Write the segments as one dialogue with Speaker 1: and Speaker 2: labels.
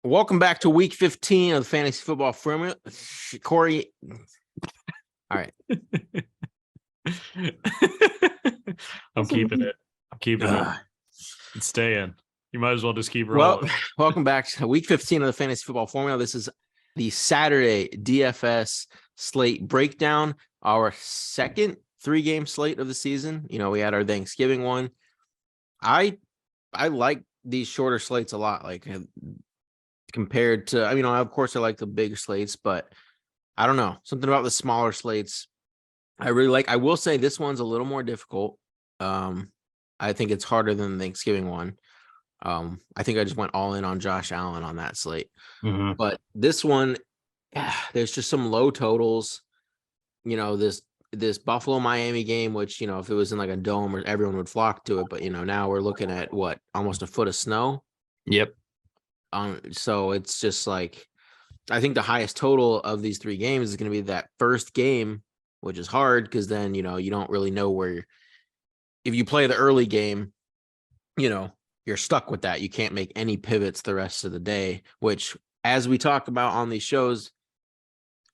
Speaker 1: Welcome back to week 15 of the Fantasy Football Formula. Corey. All right.
Speaker 2: I'm keeping it. It's staying. You might as well just keep rolling.
Speaker 1: Well, welcome back to week 15 of the Fantasy Football Formula. This is the Saturday DFS slate breakdown, our second 3-game slate of the season. You know, we had our Thanksgiving one. I like these shorter slates a lot. Like, compared to, of course I like the bigger slates, but I don't know, something about the smaller slates I really like. I will say this one's a little more difficult. I think it's harder than the Thanksgiving one. I think I just went all in on Josh Allen on that slate. But this one, there's just some low totals. You know, this Buffalo Miami game, which, you know, if it was in like a dome, or everyone would flock to it, but, you know, now we're looking at what, almost a foot of snow.
Speaker 2: Yep.
Speaker 1: So it's just like, I think the highest total of these 3 games is going to be that first game, which is hard because then, you know, you don't really know where if you play the early game, you know, you're stuck with that. You can't make any pivots the rest of the day, which, as we talk about on these shows,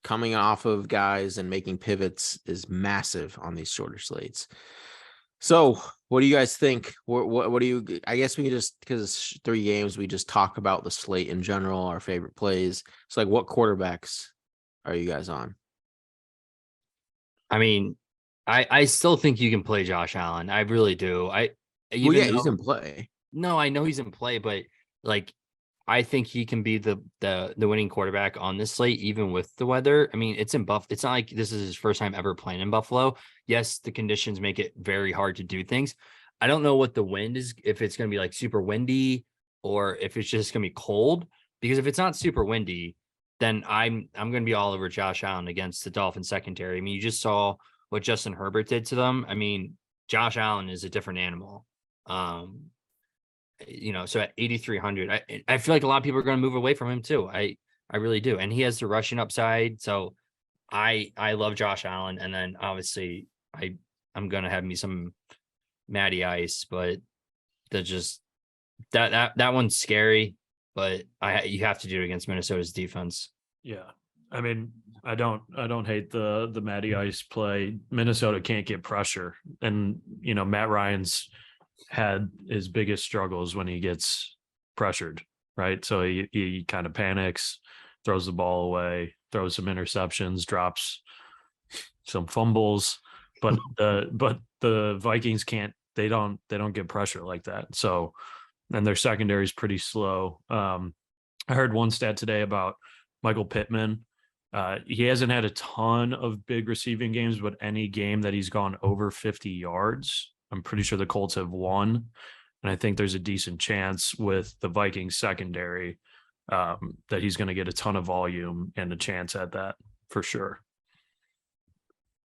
Speaker 1: coming off of guys and making pivots is massive on these shorter slates. So what do you guys think? What do you, I guess we just, because it's 3 games, we just talk about the slate in general, our favorite plays. So like, what quarterbacks are you guys on?
Speaker 3: I mean, I still think you can play Josh Allen. I really do.
Speaker 1: He's in play.
Speaker 3: No, I know he's in play, but like, I think he can be the winning quarterback on this slate, even with the weather. I mean, it's in Buff. It's not like this is his first time ever playing in Buffalo. Yes, the conditions make it very hard to do things. I don't know what the wind is, if it's going to be like super windy or if it's just going to be cold. Because if it's not super windy, then I'm going to be all over Josh Allen against the Dolphins secondary. I mean, you just saw what Justin Herbert did to them. I mean, Josh Allen is a different animal. You know, so at 8,300, I feel like a lot of people are going to move away from him too. I really do. And he has the rushing upside. So I love Josh Allen. And then obviously I'm going to have me some Matty Ice, but that one's scary, but you have to do it against Minnesota's defense.
Speaker 2: Yeah. I mean, I don't hate the Matty Ice play. Minnesota can't get pressure. And, you know, Matt Ryan's had his biggest struggles when he gets pressured, right? So he kind of panics, throws the ball away, throws some interceptions, drops some fumbles, but the Vikings can't, they don't get pressure like that. So, and their secondary is pretty slow. I heard one stat today about Michael Pittman. He hasn't had a ton of big receiving games, but any game that he's gone over 50 yards, I'm pretty sure the Colts have won. And I think there's a decent chance with the Vikings secondary that he's going to get a ton of volume and a chance at that for sure.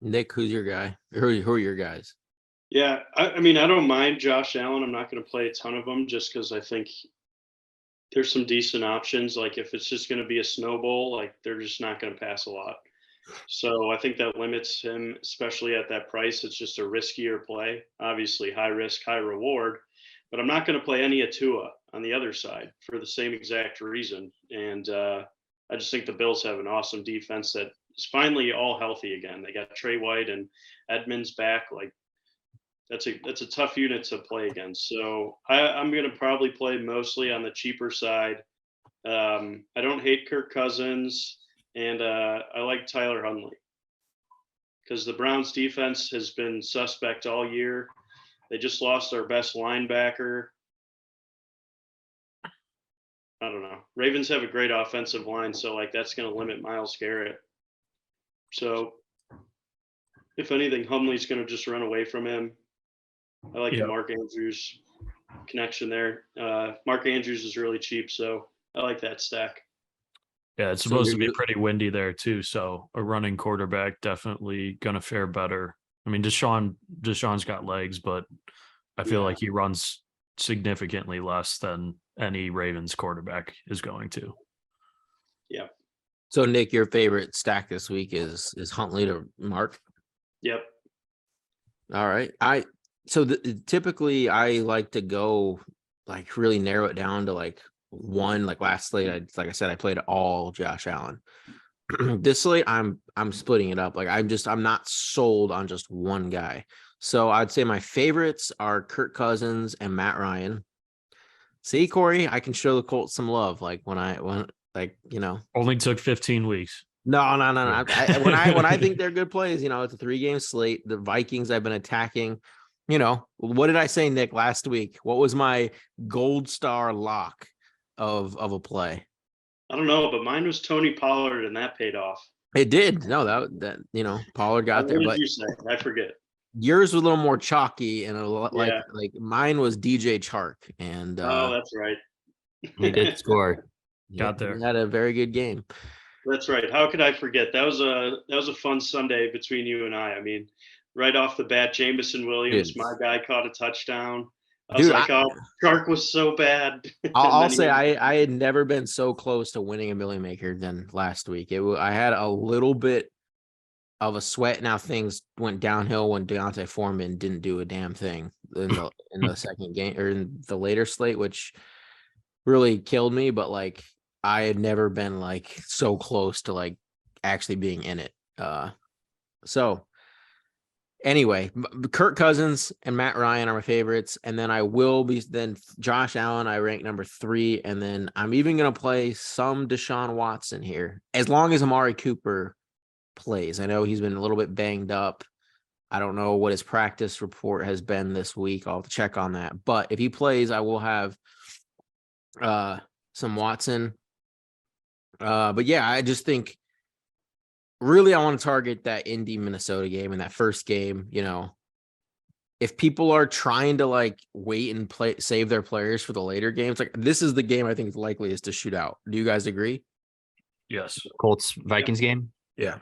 Speaker 1: Nick, who's your guy? Who are your guys?
Speaker 4: Yeah, I mean, I don't mind Josh Allen. I'm not going to play a ton of them just because I think there's some decent options. Like if it's just going to be a snowball, like they're just not going to pass a lot. So I think that limits him, especially at that price. It's just a riskier play. Obviously, high risk, high reward. But I'm not going to play any Atua on the other side for the same exact reason. And I just think the Bills have an awesome defense that is finally all healthy again. They got Trey White and Edmonds back. Like that's a tough unit to play against. So I'm going to probably play mostly on the cheaper side. I don't hate Kirk Cousins. And I like Tyler Huntley because the Browns defense has been suspect all year. They just lost their best linebacker. I don't know. Ravens have a great offensive line, so like that's going to limit Myles Garrett. So if anything, Huntley's going to just run away from him. I like the Mark Andrews connection there. Mark Andrews is really cheap, so I like that stack.
Speaker 2: Yeah, it's supposed to be pretty windy there too. So a running quarterback definitely going to fare better. I mean, Deshaun's got legs, but I feel like he runs significantly less than any Ravens quarterback is going to.
Speaker 4: Yeah.
Speaker 1: So Nick, your favorite stack this week is Huntley to Mark?
Speaker 4: Yep.
Speaker 1: All right. Typically I like to go like really narrow it down to like one. Like last slate, like I said, I played all Josh Allen. This slate, I'm splitting it up. Like I'm not sold on just one guy. So I'd say my favorites are Kirk Cousins and Matt Ryan. See, Corey, I can show the Colts some love. Like when
Speaker 2: Only took 15 weeks.
Speaker 1: No. When I think they're good plays, it's a 3-game slate. The Vikings I've been attacking. What did I say, Nick, last week? What was my gold star lock of a play?
Speaker 4: I don't know, but mine was Tony Pollard, and that paid off.
Speaker 1: It did. No, that Pollard got there.
Speaker 4: What
Speaker 1: But
Speaker 4: did you say? I forget.
Speaker 1: yours was a little more chalky, and
Speaker 4: Yeah.
Speaker 1: like mine was DJ Chark, and
Speaker 4: That's right.
Speaker 3: He did score.
Speaker 2: Got there.
Speaker 1: He had a very good game.
Speaker 4: That's right. How could I forget? That was a fun Sunday between you and I. I mean, right off the bat, Jamison Williams, my guy, caught a touchdown. I was like, oh, Chark was so bad.
Speaker 1: I'll say I had never been so close to winning a Million Maker than last week. I had a little bit of a sweat. Now things went downhill when Deontay Foreman didn't do a damn thing in the second game or in the later slate, which really killed me. But like I had never been like so close to like actually being in it. So anyway, Kirk Cousins and Matt Ryan are my favorites. And then then Josh Allen, I rank number 3. And then I'm even going to play some Deshaun Watson here, as long as Amari Cooper plays. I know he's been a little bit banged up. I don't know what his practice report has been this week. I'll have to check on that. But if he plays, I will have some Watson. But yeah, I just think really I want to target that Indy Minnesota game and that first game. If people are trying to like wait and save their players for the later games, like this is the game I think is likeliest to shoot out. Do you guys agree?
Speaker 2: Yes.
Speaker 3: Colts Vikings game?
Speaker 2: Yeah.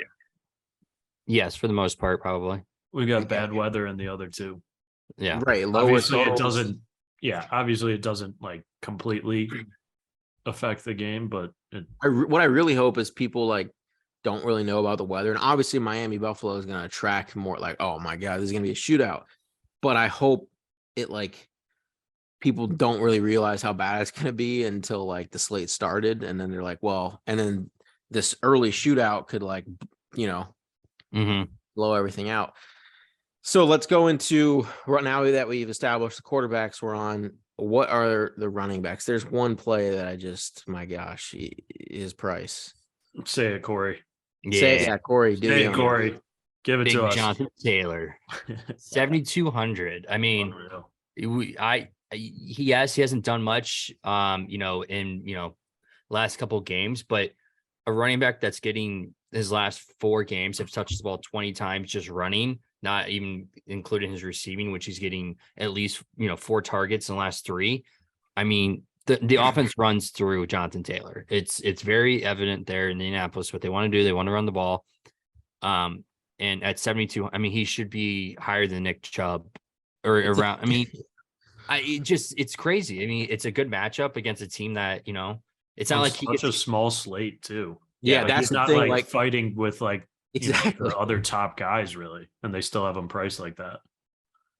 Speaker 3: Yes, for the most part, probably.
Speaker 2: We got bad weather in the other two.
Speaker 3: Yeah.
Speaker 1: Right.
Speaker 2: Obviously it doesn't like completely affect the game, but
Speaker 1: what I really hope is people like don't really know about the weather. And obviously Miami Buffalo is going to attract more like, oh my God, this is going to be a shootout. But I hope it like people don't really realize how bad it's going to be until like the slate started. And then they're like, well, and then this early shootout could like, blow everything out. So let's go into right now that we've established the quarterbacks we're on. What are the running backs? There's one play that my gosh, his price.
Speaker 2: Say it, Corey.
Speaker 3: Yeah,
Speaker 1: Corey.
Speaker 2: Say it, Corey. Give it
Speaker 3: Big
Speaker 2: to us.
Speaker 3: Jonathan Taylor, 7,200. I mean, he hasn't done much, in last couple of games, but a running back that's getting his last 4 games have touched the ball 20 times just running, not even including his receiving, which he's getting at least 4 targets in the last 3. I mean, the offense runs through Jonathan Taylor. It's very evident there in Indianapolis what they want to do. They want to run the ball. And at 72, I mean, he should be higher than Nick Chubb or around. I mean, it's crazy. I mean, it's a good matchup against a team that, it's not like
Speaker 2: such a small slate too.
Speaker 1: Yeah, that's
Speaker 2: he's
Speaker 1: the
Speaker 2: not
Speaker 1: thing,
Speaker 2: like fighting with like
Speaker 1: exactly
Speaker 2: the other top guys really, and they still have him priced like that.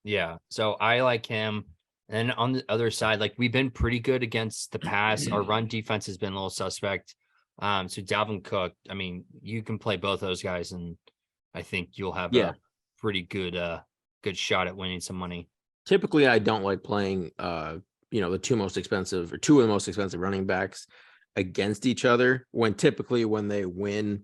Speaker 3: Yeah, so I like him. And on the other side, like we've been pretty good against the pass. Our run defense has been a little suspect. So Dalvin Cook, I mean, you can play both those guys, and I think you'll have a pretty good shot at winning some money.
Speaker 1: Typically, I don't like playing the two of the most expensive running backs against each other when they win,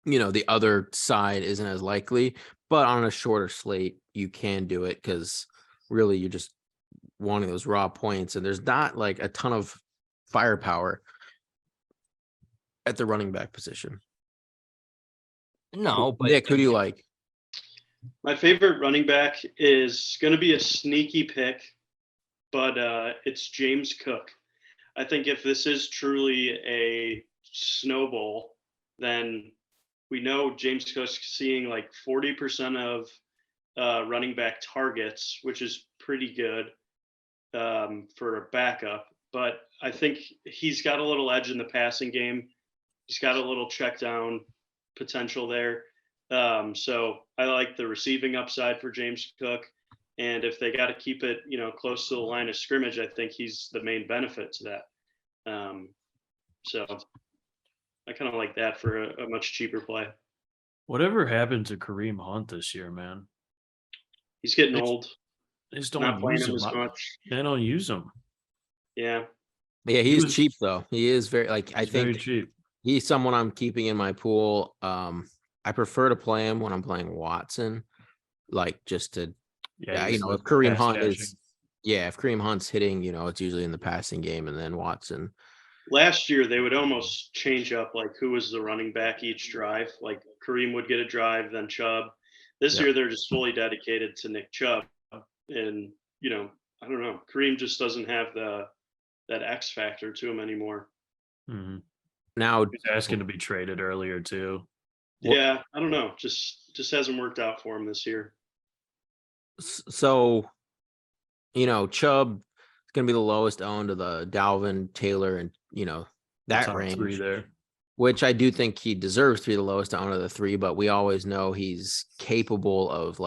Speaker 1: the other side isn't as likely. But on a shorter slate, you can do it because really you're just wanting those raw points, and there's not like a ton of firepower at the running back position.
Speaker 3: No, but
Speaker 1: Nick, who do you like?
Speaker 4: My favorite running back is going to be a sneaky pick, but it's James Cook. I think if this is truly a snowball, then we know James Cook's seeing like 40% of running back targets, which is pretty good for a backup. But I think he's got a little edge in the passing game. He's got a little check down potential there. So I like the receiving upside for James Cook. And if they got to keep it, close to the line of scrimmage, I think he's the main benefit to that. So I kind of like that for a much cheaper play.
Speaker 2: Whatever happened to Kareem Hunt this year, man?
Speaker 4: He's getting
Speaker 2: They
Speaker 4: old.
Speaker 2: just
Speaker 4: Not
Speaker 2: don't
Speaker 4: playing
Speaker 2: use
Speaker 4: him
Speaker 2: him.
Speaker 4: as much.
Speaker 2: They don't use him.
Speaker 4: Yeah.
Speaker 1: Yeah,
Speaker 2: He
Speaker 1: he's
Speaker 2: was-
Speaker 1: cheap though. He is very I
Speaker 2: He's very
Speaker 1: think
Speaker 2: cheap.
Speaker 1: he's someone I'm keeping in my pool. I prefer to play him when I'm playing Watson, like just to
Speaker 2: Yeah,
Speaker 1: you
Speaker 2: he's
Speaker 1: know,
Speaker 2: the
Speaker 1: if Kareem
Speaker 2: pass
Speaker 1: Hunt
Speaker 2: catching.
Speaker 1: is if Kareem Hunt's hitting, it's usually in the passing game and then Watson.
Speaker 4: Last year they would almost change up like who was the running back each drive. Like Kareem would get a drive, then Chubb. This
Speaker 1: Yep.
Speaker 4: year they're just fully dedicated to Nick Chubb, and I don't know. Kareem just doesn't have that X factor to him anymore.
Speaker 2: Mhm.
Speaker 1: Now,
Speaker 2: He's asking to be traded earlier too.
Speaker 4: Yeah, I don't know. Just hasn't worked out for him this year.
Speaker 1: so Chubb is going to be the lowest owned of the Dalvin, Taylor, and that
Speaker 2: Top
Speaker 1: range,
Speaker 2: three there.
Speaker 1: which I do think he deserves to be the lowest owned of the three. But we always know he's capable of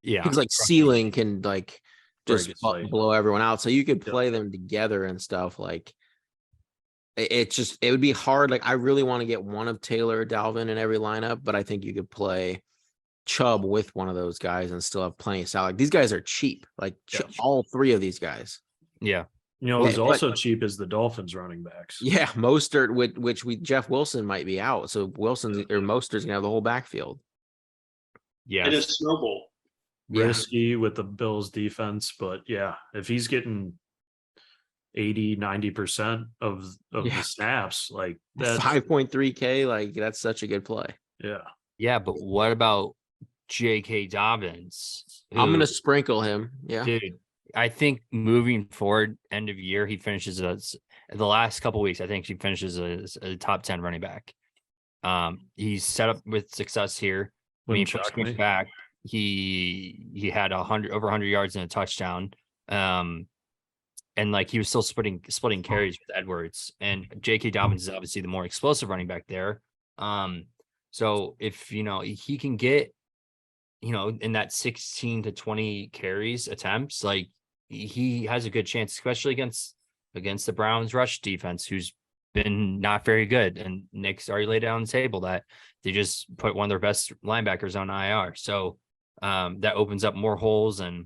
Speaker 1: his ceiling can just
Speaker 2: Break it late.
Speaker 1: blow everyone out. So you could
Speaker 2: Yep.
Speaker 1: play them together and stuff. It would be hard. I really want to get one of Taylor or Dalvin in every lineup, but I think you could play Chubb with one of those guys and still have plenty of salary. These guys are cheap. All three of these guys.
Speaker 3: Yeah.
Speaker 2: Who's
Speaker 1: but-
Speaker 2: also cheap is the Dolphins running backs.
Speaker 1: Yeah, Mostert, which Jeff Wilson might be out, so Mostert's gonna have the whole backfield.
Speaker 3: Yeah.
Speaker 4: And it's snowball.
Speaker 1: Yeah.
Speaker 2: Risky with the Bills defense, but yeah, if he's getting 80-90% of the snaps, that's
Speaker 1: 5.3K, that's such a good play.
Speaker 2: yeah.
Speaker 3: Yeah, but what about J.K. Dobbins?
Speaker 1: I'm
Speaker 3: who-
Speaker 1: gonna sprinkle him. Yeah.
Speaker 3: dude. I think moving forward, end of year, he finishes as the last couple weeks. I think he finishes as a top 10 running back. He's set up with success here.
Speaker 2: Wouldn't
Speaker 3: first
Speaker 2: shock
Speaker 3: game
Speaker 2: me.
Speaker 3: back, he had over 100 yards and a touchdown. And he was still splitting carries with Edwards, and J.K. Dobbins is obviously the more explosive running back there. So if he can get in that 16 to 20 carries attempts, he has a good chance, especially against the Browns rush defense, who's been not very good. And Nick's already laid down the table that they just put one of their best linebackers on IR. So that opens up more holes. And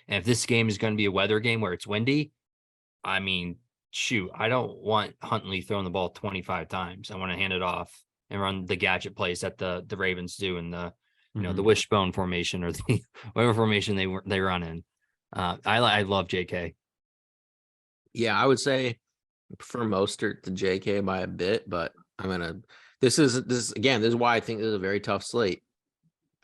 Speaker 3: if this game is going to be a weather game where it's windy, I mean, shoot, I don't want Huntley throwing the ball 25 times. I want to hand it off and run the gadget plays that the Ravens do in the the wishbone formation or the whatever formation they run in. I love JK.
Speaker 1: Yeah, I would say I prefer Mostert to JK by a bit, but this is why I think this is a very tough slate.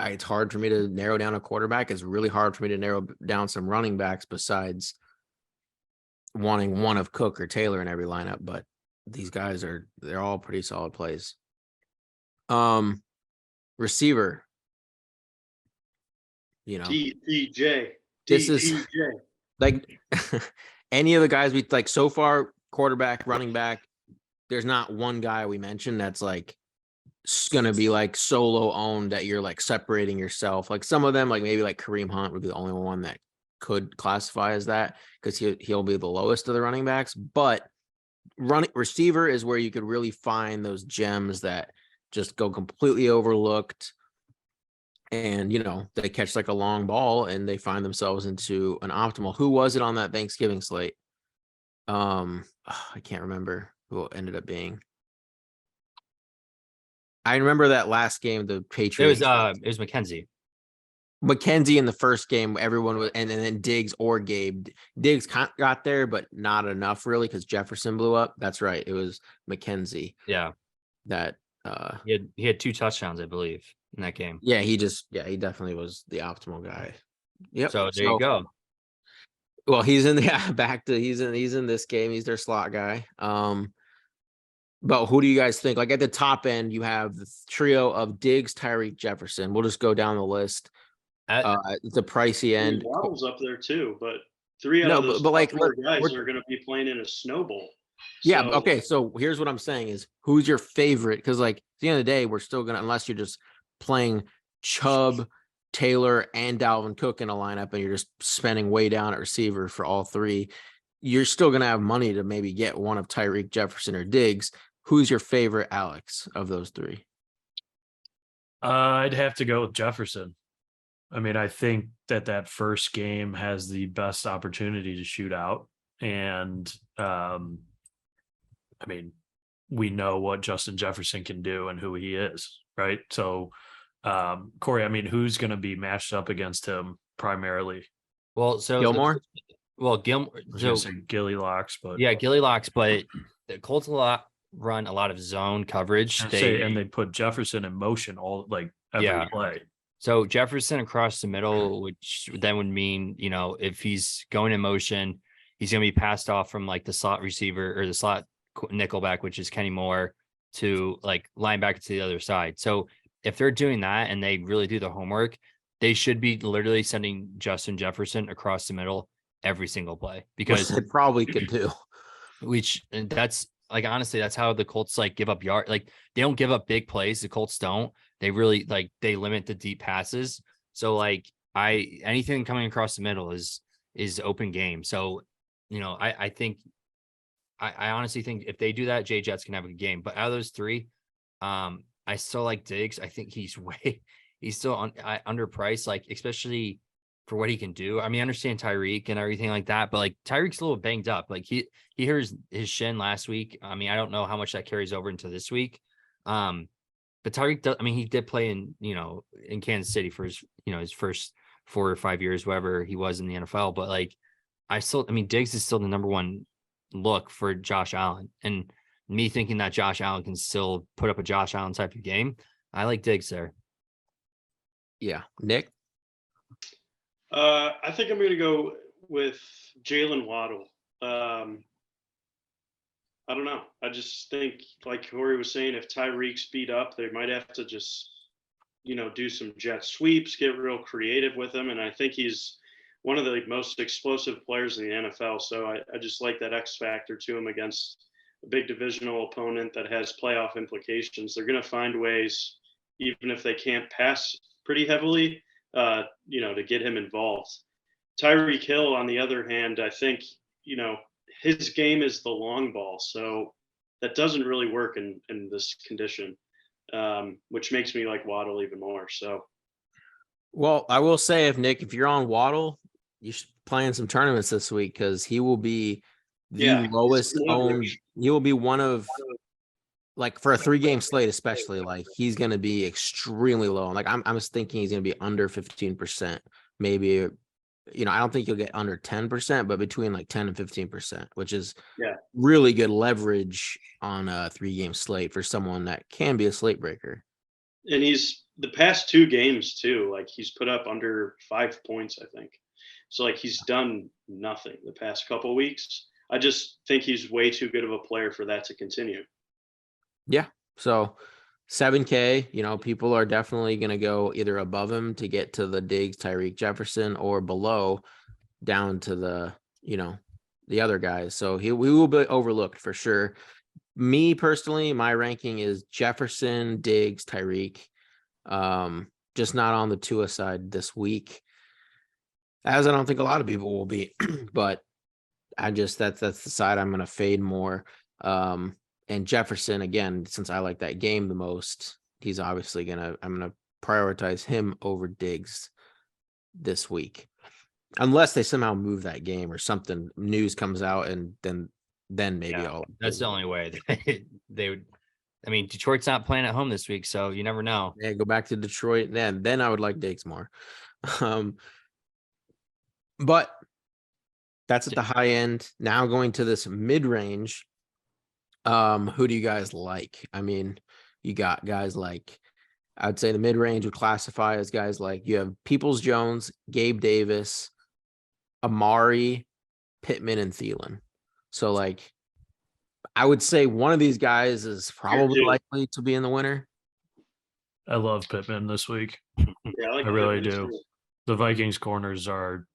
Speaker 1: It's hard for me to narrow down a quarterback. It's really hard for me to narrow down some running backs besides wanting one of Cook or Taylor in every lineup, but these guys they're all pretty solid plays. Receiver.
Speaker 4: DJ.
Speaker 1: This is any of the guys we so far, quarterback, running back, there's not one guy we mentioned that's gonna be solo owned that you're separating yourself. Some of them, maybe Kareem Hunt would be the only one that could classify as that because he'll be the lowest of the running backs. But receiver is where you could really find those gems that just go completely overlooked. And, they catch a long ball and they find themselves into an optimal. Who was it on that Thanksgiving slate? I can't remember who it ended up being. I remember that last game, the Patriots.
Speaker 3: It was McKenzie.
Speaker 1: McKenzie in the first game, everyone was, and then Diggs or Gabe. Diggs got there, but not enough really because Jefferson blew up. That's right. It was McKenzie.
Speaker 3: Yeah.
Speaker 1: That
Speaker 3: he had 2 touchdowns, I believe, in that game.
Speaker 1: Yeah, he definitely was the optimal guy. Yep.
Speaker 3: So there you go.
Speaker 1: Well, he's in he's in this game. He's their slot guy. But who do you guys think? At the top end, you have the trio of Diggs, Tyreek, Jefferson. We'll just go down the list. The pricey end.
Speaker 4: Waddle's up there too, but 3 out of those four guys are going to be playing in a snowball.
Speaker 1: Yeah. Okay. So here's what I'm saying is who's your favorite? Because at the end of the day, we're still going to, unless you're just playing Chubb, Taylor, and Dalvin Cook in a lineup and you're just spending way down at receiver for all three, you're still going to have money to maybe get one of Tyreek, Jefferson, or Diggs. Who's your favorite, Alex, of those three?
Speaker 2: I'd have to go with Jefferson. I mean, I think that first game has the best opportunity to shoot out. And I mean, we know what Justin Jefferson can do and who he is, right? So, Corey, I mean, who's going to be matched up against him primarily?
Speaker 3: Well, so
Speaker 1: Gilmore?
Speaker 3: Gilmore.
Speaker 2: I was
Speaker 3: So
Speaker 2: going to say Gilly Locks, but
Speaker 3: yeah, Gilly Locks, but the Colts run a lot of zone coverage.
Speaker 2: they put Jefferson in motion all like every play.
Speaker 3: So Jefferson across the middle, which then would mean, if he's going in motion, he's going to be passed off from like the slot receiver or the slot nickelback, which is Kenny Moore, to like linebacker to the other side. So if they're doing that and they really do the homework, they should be literally sending Justin Jefferson across the middle every single play, because
Speaker 1: they probably could do.
Speaker 3: And that's like, honestly, that's how the Colts like give up yard. Like they don't give up big plays. The Colts don't. They really they limit the deep passes. So like anything coming across the middle is open game. So, I think I honestly think if they do that, Jay Jets can have a good game. But out of those three, I still like Diggs. I think he's still underpriced, like especially for what he can do. I mean, I understand Tyreek and everything like that, but like Tyreek's a little banged up. Like he hurt his shin last week. I mean, I don't know how much that carries over into this week. But Tyreek does, I mean, he did play in Kansas City for his, his first 4 or 5 years, wherever he was in the NFL. But like, Diggs is still the number one look for Josh Allen. And me thinking that Josh Allen can still put up a Josh Allen type of game, I like Diggs there.
Speaker 1: Yeah. Nick?
Speaker 4: I think I'm going to go with Jalen Waddle. I don't know. I just think, like Corey was saying, if Tyreek speed up, they might have to just, do some jet sweeps, get real creative with him. And I think he's one of the most explosive players in the NFL. So I just like that X factor to him against a big divisional opponent that has playoff implications. They're going to find ways, even if they can't pass pretty heavily, to get him involved. Tyreek Hill, on the other hand, I think, his game is the long ball. So that doesn't really work in this condition, which makes me like Waddle even more. So,
Speaker 1: well, I will say, if you're on Waddle, you should play in some tournaments this week, because he will be the lowest owned. He will be one of, like, for a 3-game slate, especially, like he's going to be extremely low. Like I'm thinking he's going to be under 15%, maybe. I don't think you'll get under 10%, but between like 10 and 15%, which is really good leverage on a 3-game slate for someone that can be a slate breaker.
Speaker 4: And he's the past 2 games too, like he's put up under 5 points, I think. So like he's done nothing the past couple of weeks. I just think he's way too good of a player for that to continue.
Speaker 1: Yeah. So 7K, people are definitely going to go either above him to get to the Diggs, Tyreek, Jefferson, or below down to the, the other guys. So we will be overlooked for sure. Me personally, my ranking is Jefferson, Diggs, Tyreek. Just not on the Tua side this week, as I don't think a lot of people will be, but that's the side I'm going to fade more. And Jefferson, again, since I like that game the most, he's obviously I'm going to prioritize him over Diggs this week, unless they somehow move that game or something, news comes out, and then maybe
Speaker 3: that's the only way they would. I mean, Detroit's not playing at home this week, so you never know.
Speaker 1: Yeah, go back to Detroit. Then I would like Diggs more. But that's at the high end. Now going to this mid-range. Who do you guys like? I mean, you got guys like, I'd say the mid-range would classify as guys like, you have Peoples-Jones, Gabe Davis, Amari, Pittman, and Thielen. So like, I would say one of these guys is probably likely to be in the winner.
Speaker 2: I love Pittman this week.
Speaker 4: Yeah, I
Speaker 2: really do. The Vikings corners are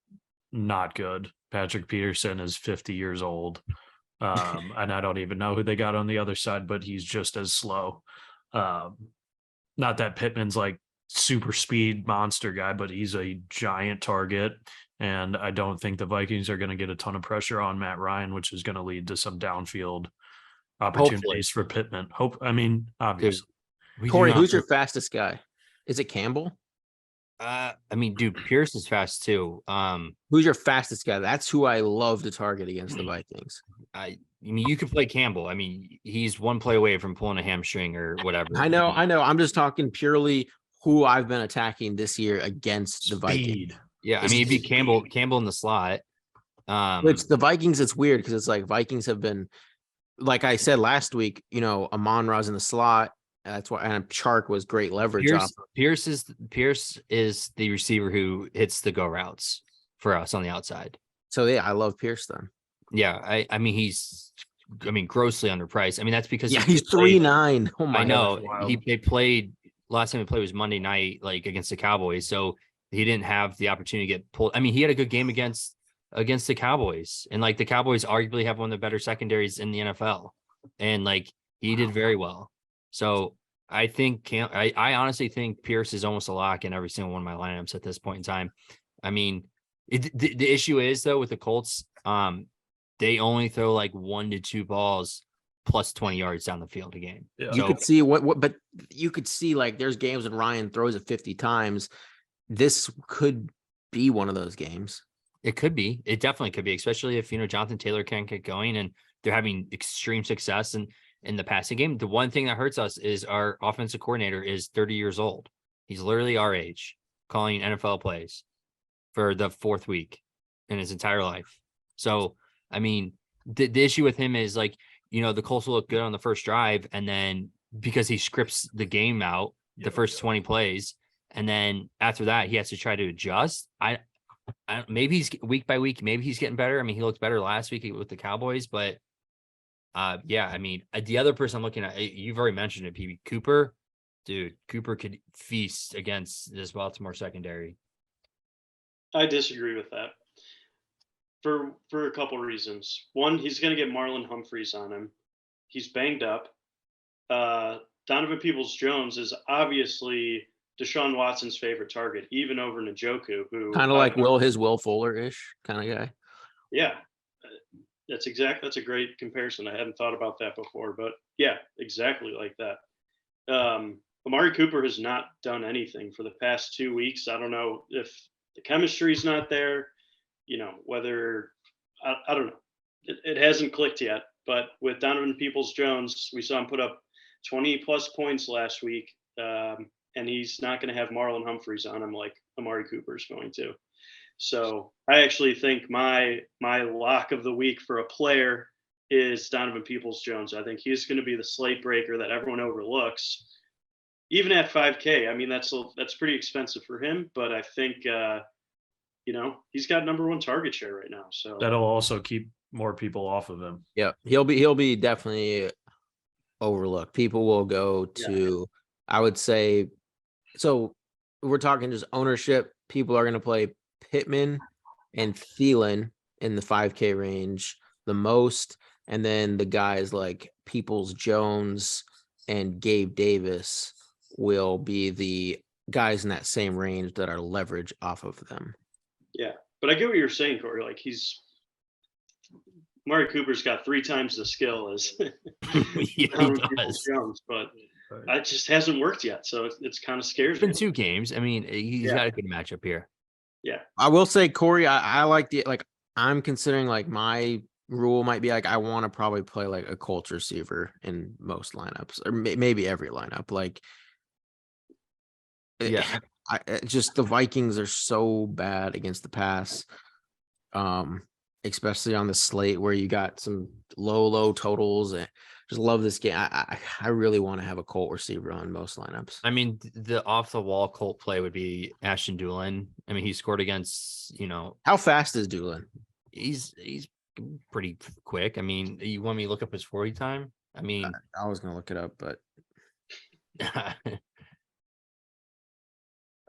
Speaker 2: not good. Patrick Peterson is 50 years old. And I don't even know who they got on the other side, but he's just as slow. Not that Pittman's like super speed monster guy, but he's a giant target. And I don't think the Vikings are going to get a ton of pressure on Matt Ryan, which is going to lead to some downfield opportunities for Pittman. Obviously.
Speaker 1: Corey, who's your fastest guy? Is it Campbell?
Speaker 3: Dude, Pierce is fast too.
Speaker 1: Who's your fastest guy? That's who I love to target against the Vikings.
Speaker 3: You could play Campbell. I mean, he's one play away from pulling a hamstring or whatever.
Speaker 1: I know. I'm just talking purely who I've been attacking this year against the Vikings.
Speaker 3: Yeah, I mean, it'd be Campbell in the slot.
Speaker 1: Which the Vikings, it's weird because it's like Vikings have been, like I said last week, Amon-Ra's in the slot. That's why, and Chark was great leverage.
Speaker 3: Pierce is the receiver who hits the go routes for us on the outside.
Speaker 1: So yeah, I love Pierce then.
Speaker 3: Yeah, I mean he's grossly underpriced. I mean that's because
Speaker 1: he's 3.9. Oh my!
Speaker 3: I know they played last time he played was Monday night, like against the Cowboys, so he didn't have the opportunity to get pulled. I mean he had a good game against the Cowboys, and like the Cowboys arguably have one of the better secondaries in the NFL, and like he did very well. So I think I honestly think Pierce is almost a lock in every single one of my lineups at this point in time. I mean, the issue is though with the Colts, they only throw like 1 to 2 balls plus 20 yards down the field a game.
Speaker 1: Yeah. You could see but you could see like there's games when Ryan throws it 50 times. This could be one of those games.
Speaker 3: It could be. It definitely could be, especially if Jonathan Taylor can't get going and they're having extreme success in the passing game. The one thing that hurts us is our offensive coordinator is 30 years old. He's literally our age, calling NFL plays for the 4th week in his entire life. So, I mean, the issue with him is like, the Colts will look good on the first drive, and then because he scripts the game out the first 20 plays, and then after that he has to try to adjust. I maybe he's week by week, maybe he's getting better. I mean, he looked better last week with the Cowboys, but I mean, the other person I'm looking at, you've already mentioned it, PB Cooper. Dude, Cooper could feast against this Baltimore secondary.
Speaker 4: I disagree with that for a couple reasons. One, he's going to get Marlon Humphreys on him. He's banged up. Donovan Peoples-Jones is obviously Deshaun Watson's favorite target, even over Njoku, who
Speaker 1: kind of like Will Fuller-ish kind of guy.
Speaker 4: Yeah. That's a great comparison. I hadn't thought about that before, but yeah, exactly like that. Amari Cooper has not done anything for the past 2 weeks. I don't know if the chemistry's not there, whether I don't know. It hasn't clicked yet, but with Donovan Peoples-Jones, we saw him put up 20 plus points last week. And he's not going to have Marlon Humphreys on him like Amari Cooper is going to. So I actually think my lock of the week for a player is Donovan Peoples-Jones. I think he's going to be the slate breaker that everyone overlooks, even at 5K. I mean, that's pretty expensive for him, but I think he's got number 1 target share right now. So
Speaker 2: that'll also keep more people off of him.
Speaker 1: Yeah, he'll be definitely overlooked. People will go to, I would say, so we're talking just ownership. People are going to play Pittman and Thielen in the 5K range the most, and then the guys like Peoples-Jones and Gabe Davis will be the guys in that same range that are leverage off of them.
Speaker 4: Yeah, but I get what you're saying, Corey. Like Amari Cooper's got 3 times the skill as Jones, but it just hasn't worked yet. So it's kind of scares me.
Speaker 3: It's been 2 games. I mean, he's got a good matchup here.
Speaker 4: Yeah,
Speaker 1: I will say, Corey, I like I'm considering like my rule might be like I want to probably play like a Colts receiver in most lineups, or maybe every lineup. Like, just the Vikings are so bad against the pass, especially on the slate where you got some low totals. And just love this game. I really want to have a Colt receiver on most lineups.
Speaker 3: I mean, the off the wall Colt play would be Ashton Doolin. I mean, he scored against,
Speaker 1: How fast is Doolin?
Speaker 3: He's pretty quick. I mean, you want me to look up his 40 time? I mean,
Speaker 1: I was gonna look it up, but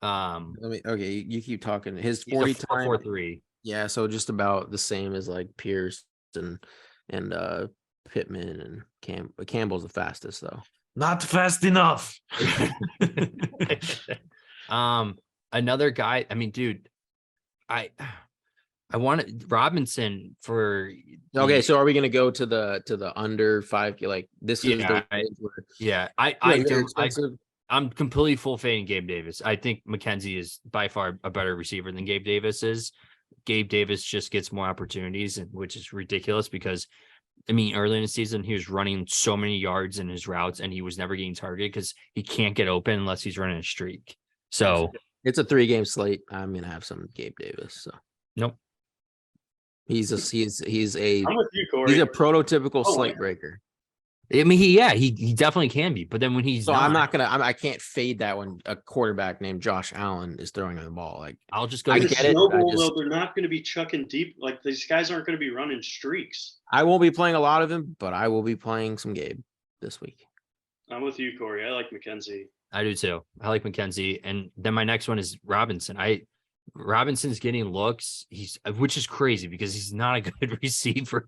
Speaker 1: you keep talking. His 40 time
Speaker 3: 4.43.
Speaker 1: Yeah, so just about the same as like Pierce and Pittman and Campbell's the fastest though.
Speaker 2: Not fast enough.
Speaker 3: Another guy. I mean, dude, I wanted Robinson for.
Speaker 1: Okay, so are we gonna go to the under 5K? Like this is the range where
Speaker 3: I
Speaker 1: expensive.
Speaker 3: I'm completely full fading Gabe Davis. I think McKenzie is by far a better receiver than Gabe Davis is. Gabe Davis just gets more opportunities, which is ridiculous because, I mean, early in the season, he was running so many yards in his routes and he was never getting targeted because he can't get open unless he's running a streak. So
Speaker 1: it's a 3-game slate. I'm gonna have some Gabe Davis. So
Speaker 3: nope.
Speaker 1: He's a
Speaker 4: I'm with you, Corey.
Speaker 1: he's a prototypical slate breaker.
Speaker 3: I mean, he definitely can be, but then when he's
Speaker 1: so I can't fade that when a quarterback named Josh Allen is throwing the ball. Like
Speaker 3: I'll just go.
Speaker 1: I
Speaker 4: get
Speaker 1: it.
Speaker 4: Though they're not going to be chucking deep. Like these guys aren't going to be running streaks.
Speaker 1: I won't be playing a lot of him, but I will be playing some Gabe this week.
Speaker 4: I'm with you, Corey. I like McKenzie.
Speaker 3: I do too. I like McKenzie, and then my next one is Robinson. Robinson's getting looks, which is crazy because he's not a good receiver,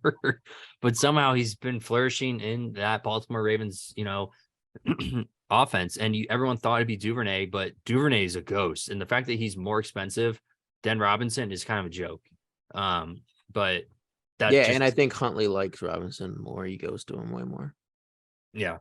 Speaker 3: but somehow he's been flourishing in that Baltimore Ravens, offense. And everyone thought it'd be Duvernay, but Duvernay is a ghost. And the fact that he's more expensive than Robinson is kind of a joke. But
Speaker 1: and I think Huntley likes Robinson more. He goes to him way more.
Speaker 3: Yeah.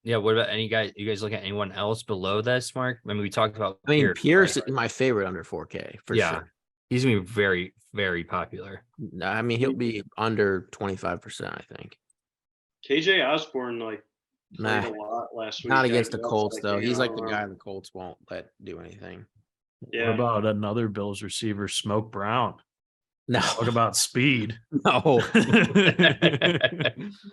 Speaker 3: Yeah, what about you guys look at anyone else below this, Mark? I mean, we talked about
Speaker 1: Pierce is my favorite under 4K for sure.
Speaker 3: He's gonna be very, very popular.
Speaker 1: I mean, he'll be under 25%, I think.
Speaker 4: KJ Osborne played a lot last week.
Speaker 1: Not against the Colts, though. He's like the guy the Colts won't let do anything.
Speaker 2: Yeah. What about another Bills receiver, Smoke Brown?
Speaker 1: No.
Speaker 2: Talk about speed.
Speaker 1: No.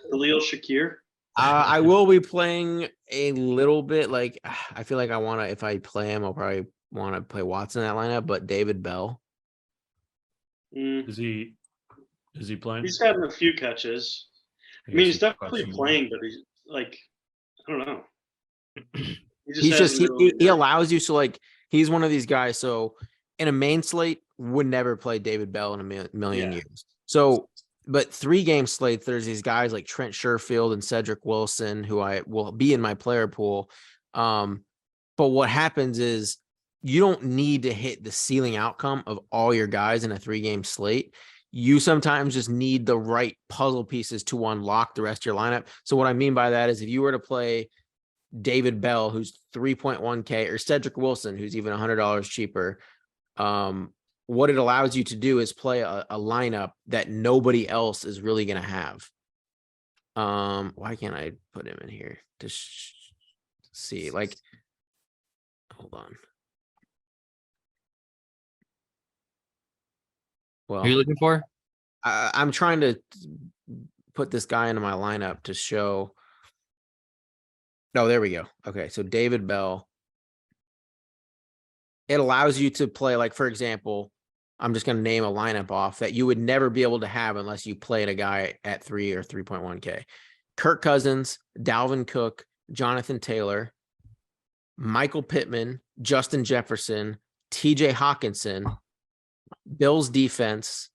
Speaker 4: Khalil Shakir.
Speaker 1: I will be playing a little bit. Like I feel like if I play him, I'll probably want to play Watson in that lineup. But David Bell,
Speaker 2: is he playing?
Speaker 4: He's having a few catches. I mean, he's definitely playing, but he's like, I don't know.
Speaker 1: He allows you. So like he's one of these guys. So in a main slate, would never play David Bell in a million years. So. But 3-game slates, there's these guys like Trent Sherfield and Cedric Wilson, who I will be in my player pool. But what happens is you don't need to hit the ceiling outcome of all your guys in a 3-game slate. You sometimes just need the right puzzle pieces to unlock the rest of your lineup. So what I mean by that is if you were to play David Bell, who's 3.1K, or Cedric Wilson, who's even $100 cheaper, what it allows you to do is play a lineup that nobody else is really going to have. Why can't I put him in here to see? Like, hold on. Well,
Speaker 3: who are you looking for?
Speaker 1: I'm trying to put this guy into my lineup to show. Oh, there we go. Okay, so David Bell. It allows you to play, like, for example, I'm just going to name a lineup off that you would never be able to have unless you played a guy at 3 or 3.1K. Kirk Cousins, Dalvin Cook, Jonathan Taylor, Michael Pittman, Justin Jefferson, TJ Hawkinson, Bills defense,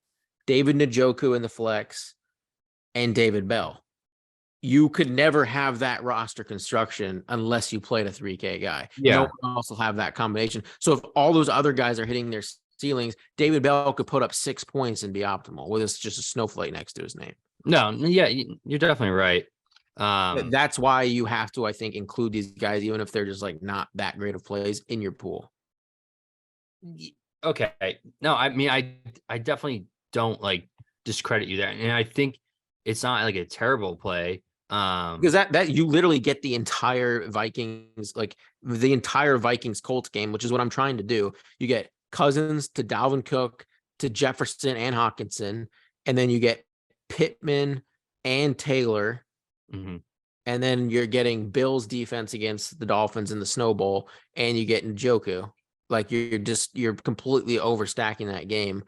Speaker 1: David Njoku in the flex, and David Bell. You could never have that roster construction unless you played a 3K guy.
Speaker 3: Yeah.
Speaker 1: No one else will have that combination. So if all those other guys are hitting their ceilings, David Bell could put up 6 points and be optimal with just a snowflake next to his name.
Speaker 3: No, yeah, you're definitely right.
Speaker 1: That's why you have to, I think, include these guys, even if they're just like not that great of plays in your pool.
Speaker 3: Okay. No, I mean, I definitely don't like discredit you there. And I think it's not like a terrible play.
Speaker 1: Because that you literally get the entire Vikings, like the entire Vikings Colts game, which is what I'm trying to do. You get Cousins to Dalvin Cook to Jefferson and Hawkinson, and then you get Pittman and Taylor, and then you're getting Bills defense against the Dolphins in the Snow Bowl, and you get Njoku. Like you're completely overstacking that game.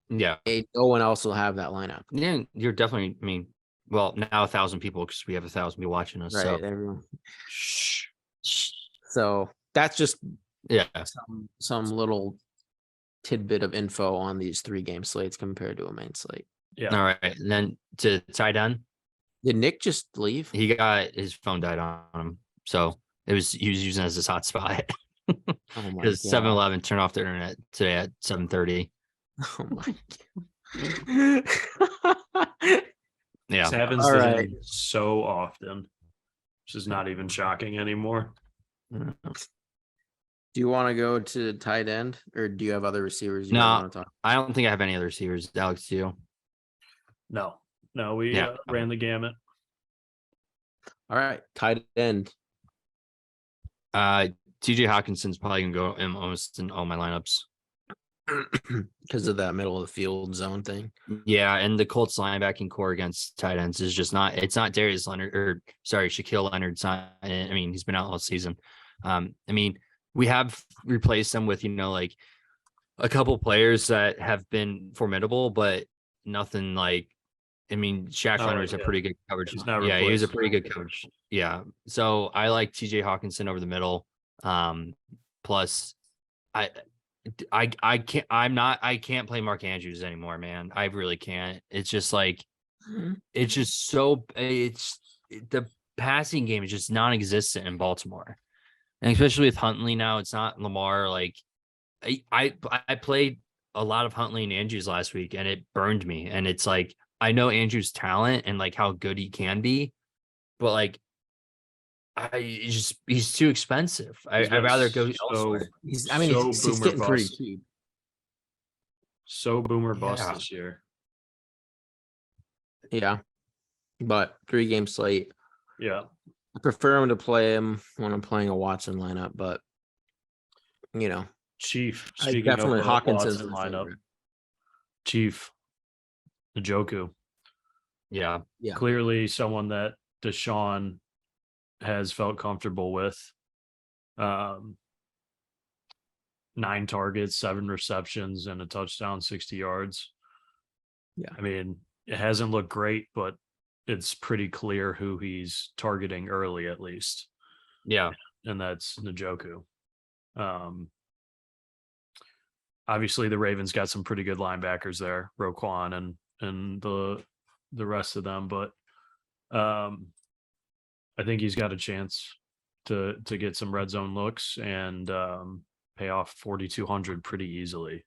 Speaker 3: Yeah,
Speaker 1: no one else will have that lineup.
Speaker 3: Yeah, you're definitely. I mean, well, now 1,000 people because we have 1,000 people watching us.
Speaker 1: Right,
Speaker 3: so
Speaker 1: everyone. So that's just some little tidbit of info on these 3-game slates compared to a main slate.
Speaker 3: Yeah. All right, and then to tight end.
Speaker 1: Did Nick just leave?
Speaker 3: He got his phone died on him, so he was using it as his hotspot.
Speaker 1: Oh my
Speaker 3: Because
Speaker 1: god.
Speaker 3: 7-Eleven turned off the internet today at 7:30.
Speaker 1: Oh my
Speaker 3: Yeah.
Speaker 2: This happens
Speaker 1: All
Speaker 2: to
Speaker 1: right.
Speaker 2: him so often, which is not even shocking anymore.
Speaker 1: Do you want to go to tight end, or do you have other receivers you guys
Speaker 3: No,
Speaker 1: want to talk?
Speaker 3: I don't think I have any other receivers. Alex, do you?
Speaker 2: No, we
Speaker 3: Yeah.
Speaker 2: ran the gamut.
Speaker 1: All right, tight end.
Speaker 3: TJ Hawkinson's probably gonna go in almost in all my lineups.
Speaker 1: Because of that middle of the field zone thing.
Speaker 3: Yeah, and the Colts linebacking core against tight ends is just not. It's not Darius Leonard or sorry, Shaquille Leonard's not. I mean, he's been out all season. I mean, we have replaced them with like a couple players that have been formidable, but nothing like. I mean, Shaq Leonard's a pretty good coverage.
Speaker 2: He's not
Speaker 3: Yeah, he was a
Speaker 2: replaced.
Speaker 3: pretty good coach. Yeah, so I like TJ Hawkinson over the middle. Plus, I can't play Mark Andrews anymore, man. I really can't. It's just like it's just so the passing game is just non-existent in Baltimore. And especially with Huntley now, it's not Lamar. Like I played a lot of Huntley and Andrews last week and it burned me. And it's like I know Andrews' talent and like how good he can be, but like he's too expensive. I'd rather go elsewhere.
Speaker 1: He's
Speaker 2: boomer
Speaker 1: getting pretty
Speaker 2: bust.
Speaker 1: cheap.
Speaker 2: So boomer bust
Speaker 3: Yeah.
Speaker 2: this year.
Speaker 1: Yeah, but 3-game slate.
Speaker 2: Yeah.
Speaker 1: I prefer him to play him when I'm playing a Watson lineup, but
Speaker 2: Chief.
Speaker 1: I
Speaker 2: Speaking
Speaker 1: definitely
Speaker 2: of
Speaker 1: Hawkinson's
Speaker 2: Watson
Speaker 1: my
Speaker 2: lineup.
Speaker 1: favorite.
Speaker 2: Chief. Njoku.
Speaker 3: Yeah.
Speaker 2: Clearly someone that Deshaun has felt comfortable with. 9 targets, 7 receptions, and a touchdown, 60 yards.
Speaker 1: Yeah.
Speaker 2: I mean, it hasn't looked great, but it's pretty clear who he's targeting early, at least.
Speaker 3: Yeah.
Speaker 2: And that's Njoku. Obviously, the Ravens got some pretty good linebackers there, Roquan and the rest of them, but I think he's got a chance to get some red zone looks and pay off 4,200 pretty easily.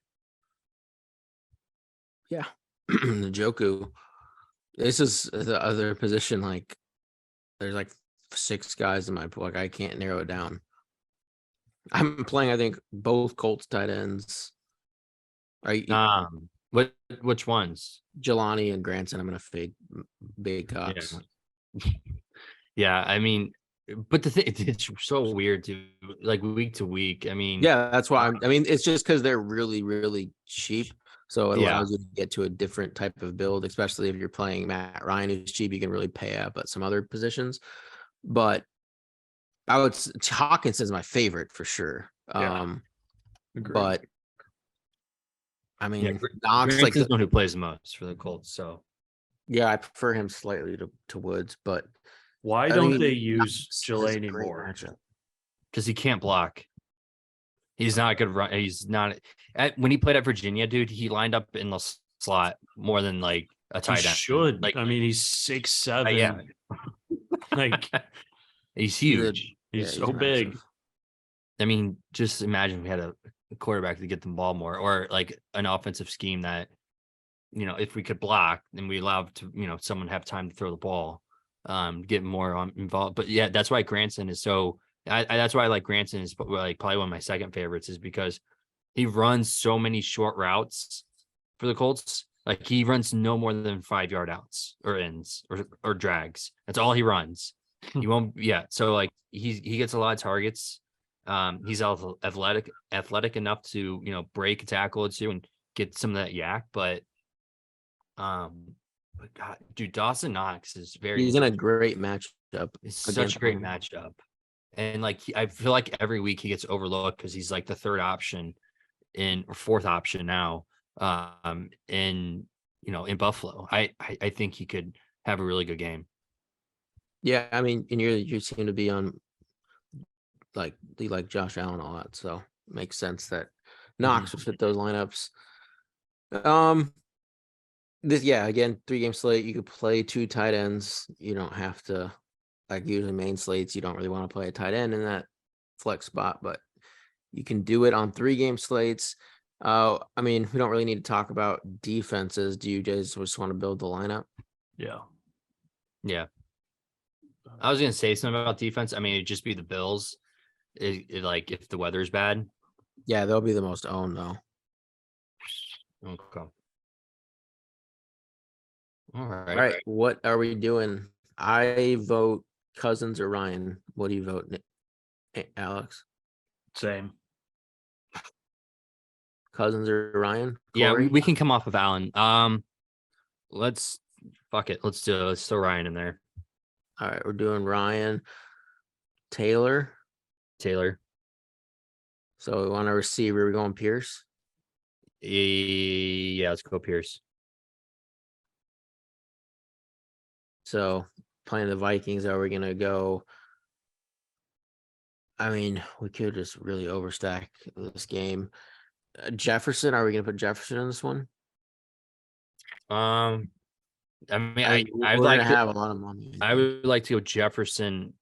Speaker 1: Yeah, Njoku. This is the other position. Like, there's like 6 guys in my book. I can't narrow it down. I'm playing, I think, both Colts tight ends.
Speaker 3: Which ones?
Speaker 1: Jelani and Granson. I'm gonna fade big Cox.
Speaker 3: Yeah, I mean, but the thing it's so weird to like week to week. I mean,
Speaker 1: Yeah, that's why. I mean, it's just because they're really, really cheap. So it
Speaker 3: Yeah.
Speaker 1: allows you to get to a different type of build, especially if you're playing Matt Ryan, who's cheap. You can really pay up at some other positions. But Hawkins is my favorite for sure.
Speaker 2: Agreed.
Speaker 1: But I mean,
Speaker 3: yeah,
Speaker 1: Knox
Speaker 3: Grant's
Speaker 1: like
Speaker 3: the one who plays the most for the Colts. So
Speaker 1: I prefer him slightly to Woods, but
Speaker 2: Why
Speaker 1: I
Speaker 2: don't
Speaker 1: mean,
Speaker 2: they use
Speaker 1: Knox is a
Speaker 2: Jelani
Speaker 1: great
Speaker 2: more?
Speaker 1: matchup.
Speaker 3: because he can't block. He's not good run. He's not when he played at Virginia, dude. He lined up in the slot more than like a
Speaker 2: He
Speaker 3: tight end.
Speaker 2: should.
Speaker 3: Like,
Speaker 2: I mean, he's 6'7".
Speaker 3: yeah.
Speaker 2: Like
Speaker 3: He's
Speaker 1: He's a-
Speaker 3: huge.
Speaker 2: he's
Speaker 1: yeah,
Speaker 2: so big.
Speaker 1: massive.
Speaker 3: I mean, just imagine if we had a quarterback to get the ball more, or like an offensive scheme that, if we could block, then we allowed to, someone have time to throw the ball, get more involved. But yeah, that's why Granson is so. That's why I like Granson is like probably one of my second favorites is because he runs so many short routes for the Colts. Like he runs no more than 5-yard outs or ends or drags. That's all he runs. He won't. Yeah. So like he gets a lot of targets. He's athletic enough to break a tackle or two and get some of that yak. But God, dude, Dawson Knox is very.
Speaker 1: He's in a great matchup.
Speaker 3: It's such a great
Speaker 1: him.
Speaker 3: matchup. And like I feel like every week he gets overlooked because he's like the third option or fourth option now. In Buffalo. I think he could have a really good game.
Speaker 1: Yeah, I mean, and you seem to be on you like Josh Allen a lot, so it makes sense that Knox would fit those lineups. Again, 3-game slate. You could play 2 tight ends. You don't have to, like usually main slates. You don't really want to play a tight end in that flex spot, but You can do it on 3-game slates. I mean, we don't really need to talk about defenses. Do you guys just want to build the lineup?
Speaker 2: Yeah.
Speaker 3: Yeah. I was gonna say something about defense. I mean, it'd just be the Bills. Like if the weather's bad.
Speaker 1: Yeah, they'll be the most owned though.
Speaker 3: Okay. All
Speaker 1: All
Speaker 3: right.
Speaker 1: right, what are we doing? I vote Cousins or Ryan. What do you vote, Alex?
Speaker 2: Same.
Speaker 1: Cousins or Ryan?
Speaker 3: Yeah,
Speaker 1: Corey?
Speaker 3: we can come off of Allen. Let's fuck it. Let's do it. Let's throw Ryan in there.
Speaker 1: All right, we're doing Ryan. Taylor.
Speaker 3: Taylor.
Speaker 1: So we want a receiver. We're going Pierce.
Speaker 3: Yeah, let's go Pierce.
Speaker 1: So playing the Vikings, are we gonna go? I mean, we could just really overstack this game. Jefferson, are we gonna put Jefferson in this one?
Speaker 3: I mean,
Speaker 1: I
Speaker 3: I'd
Speaker 1: we're
Speaker 3: like
Speaker 1: gonna
Speaker 3: to,
Speaker 1: have a lot of money.
Speaker 3: I would like to go Jefferson.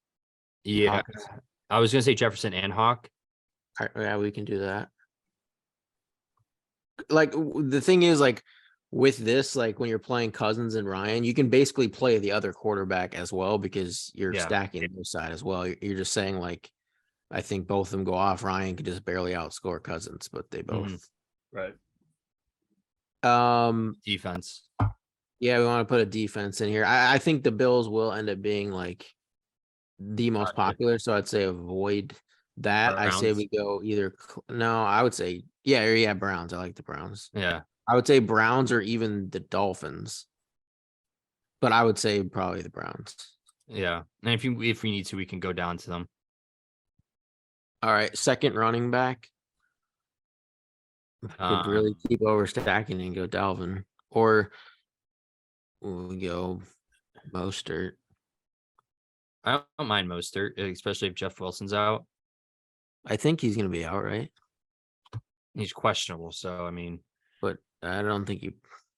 Speaker 3: Yeah,
Speaker 1: Hawkins.
Speaker 3: I was gonna say Jefferson and Hawk.
Speaker 1: Yeah, we can do that. Like the thing is, like with this, like when you're playing Cousins and Ryan, you can basically play the other quarterback as well because you're
Speaker 3: Yeah.
Speaker 1: stacking their side as well. You're just saying like, I think both of them go off. Ryan could just barely outscore Cousins, but they both.
Speaker 2: Right.
Speaker 3: Defense.
Speaker 1: Yeah, we want to put a defense in here. I think the Bills will end up being like the most popular, so I'd say avoid that. I say
Speaker 3: Browns.
Speaker 1: we go either. No, I would say yeah, Browns. I like the Browns.
Speaker 3: Yeah.
Speaker 1: I would say Browns or even the Dolphins, but I would say probably the Browns.
Speaker 3: Yeah. And if we need to, we can go down to them.
Speaker 1: All right, second running back. Could really keep overstacking and go Dalvin, or we go Mostert.
Speaker 3: I don't mind Mostert, especially if Jeff Wilson's out.
Speaker 1: I think he's gonna be out, right?
Speaker 3: He's questionable, so I mean,
Speaker 1: But I don't think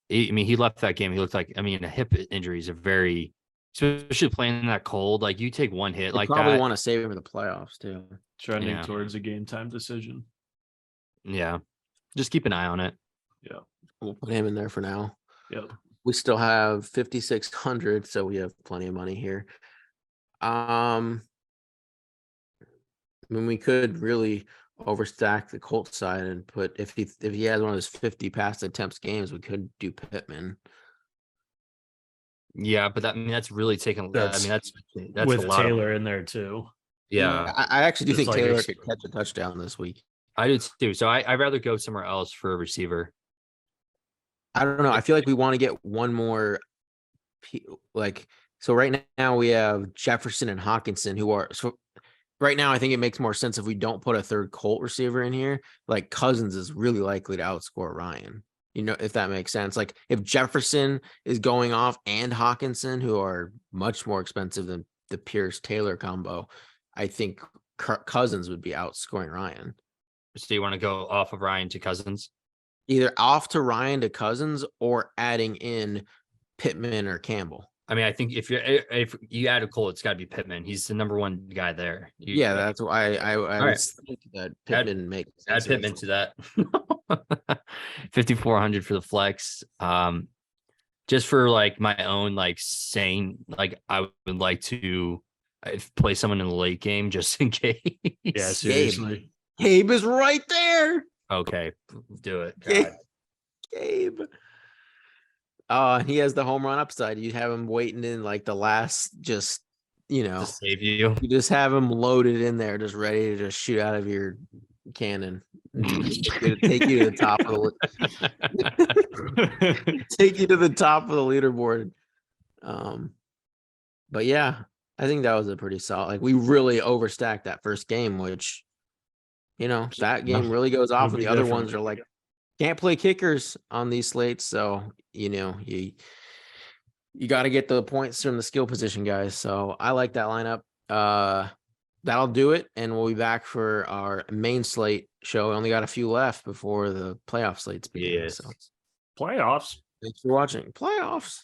Speaker 3: he left that game. He looked like, I mean, a hip injury is a very, especially playing in that cold. Like you take one hit
Speaker 1: they
Speaker 3: like
Speaker 1: probably
Speaker 3: that.
Speaker 1: want to save him for the playoffs too.
Speaker 2: Trending
Speaker 3: Yeah.
Speaker 2: towards a game time decision.
Speaker 3: Yeah. Just keep an eye on it.
Speaker 2: Yeah.
Speaker 1: We'll put him in there for now.
Speaker 2: Yep.
Speaker 1: We still have 5,600, so we have plenty of money here. I mean, we could really overstack the Colts side and put if he has one of his 50 pass attempts games, we could do Pittman.
Speaker 3: Yeah, but that's really taking. That's
Speaker 2: with
Speaker 3: a lot
Speaker 2: Taylor in there too.
Speaker 3: Yeah,
Speaker 1: I actually do
Speaker 2: It's
Speaker 1: think
Speaker 2: like
Speaker 1: Taylor could catch a touchdown this week.
Speaker 3: I do too. So I'd rather go somewhere else for a receiver.
Speaker 1: I don't know. I feel like we want to get one more. So right now we have Jefferson and Hawkinson, who are so. Right now, I think it makes more sense if we don't put a third Colt receiver in here. Like Cousins is really likely to outscore Ryan. You know, if that makes sense. Like if Jefferson is going off and Hawkinson, who are much more expensive than the Pierce Taylor combo, I think Cousins would be outscoring Ryan.
Speaker 3: So you want to go off of Ryan to Cousins?
Speaker 1: Either off to Ryan to Cousins or adding in Pittman or Campbell.
Speaker 3: I mean, I think if you add a Cole, it's got to be Pittman. He's the number one guy there.
Speaker 1: That's why I was thinking that Pittman makes sense.
Speaker 3: Add Pittman to that. 5,400 for the flex. Just for like my own like saying, like I would like to play someone in the late game just in case.
Speaker 2: Yeah, seriously.
Speaker 1: Gabe is right there.
Speaker 3: Okay, do it.
Speaker 1: Gabe. He has the home run upside. You have him waiting in like the last, just
Speaker 3: To save you.
Speaker 1: you just have him loaded in there, just ready to just shoot out of your cannon. Take you to the top of the take you to the top of the leaderboard. But yeah, I think that was a pretty solid. Like we really overstacked that first game, which that game really goes off, and the other ones are like can't play kickers on these slates, so you got to get the points from the skill position guys. So I like that lineup. That'll do it, and we'll be back for our main slate show. We only got a few left before the playoff slates begin.
Speaker 3: Yes.
Speaker 1: So
Speaker 2: Playoffs.
Speaker 1: thanks for watching. Playoffs.